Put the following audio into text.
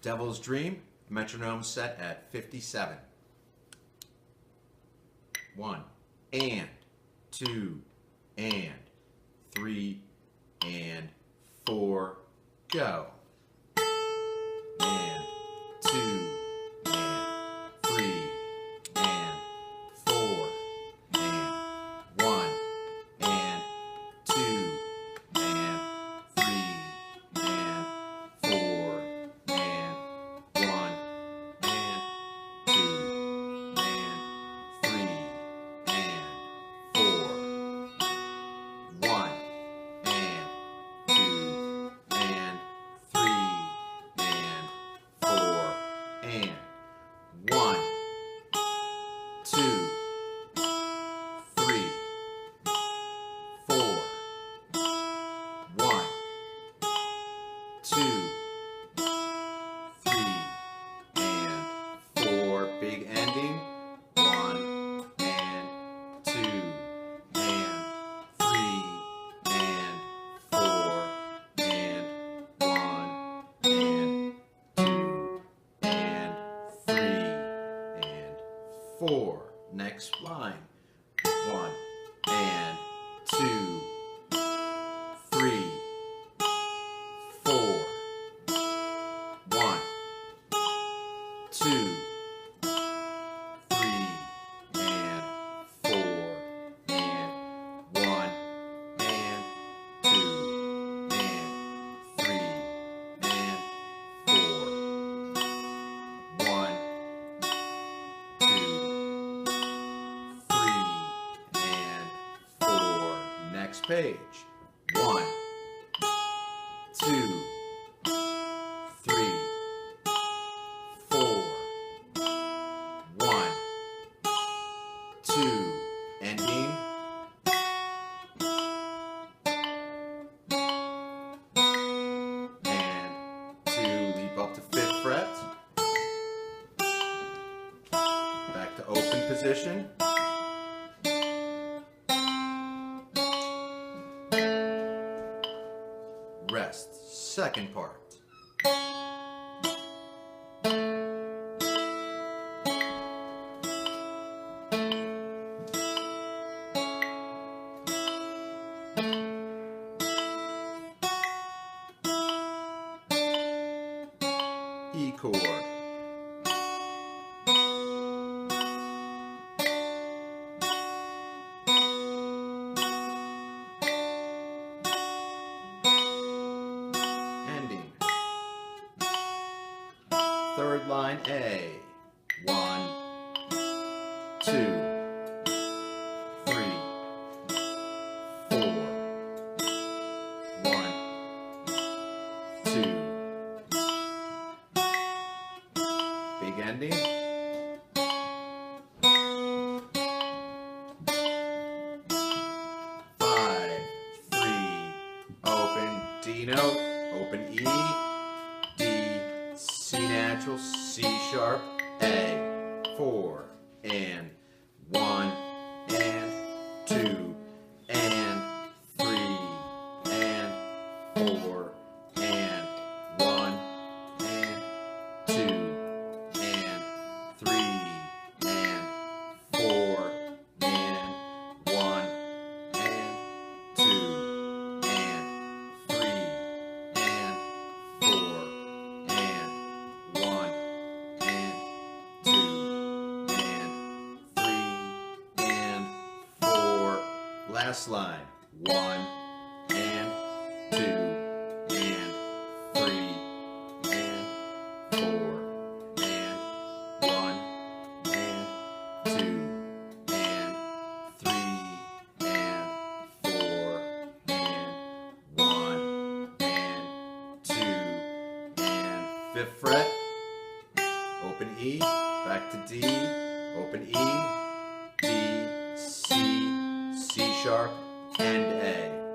Devil's Dream, metronome set at 57. 1 and 2 and 3 and 4, go. And 2 and 3 and 4 and 1 and 2 and 3 and 4 and 1 and 2 and 3 and 4 1 and 2 and 3 and 4 and 1 2 3 4 1 2 3 and 4, big ending. 1 and 2 and 3 and 4 and 1 and 2 and 3 and 4. Next line. 1 and 2 3 4 1 2 3 and 4 and 1 and 2 and 3 and 4 1 2 3 and 4. Next page. 1 2 3 4 1 2, ending. And 2, leap up to 5th fret. Back to open position. Rest, second part. E chord. Ending. Third line A. 1 2 3 4 1 2. Big ending. 5 3 open D note, open E, D, C natural, C sharp, A, 4 and 1 and 2 and 3 and 4 and 1 and 2 and 3 and 4 and 1 and 2 and 3 and 4 and 1 and 2 and 3 and 4. Last line. 1 and 2 and 3 and 4 and 1 and 2 and 3 and 4 and 1 and 2 and 5th fret. Open E, back to D, open E, D, C, C sharp, and A.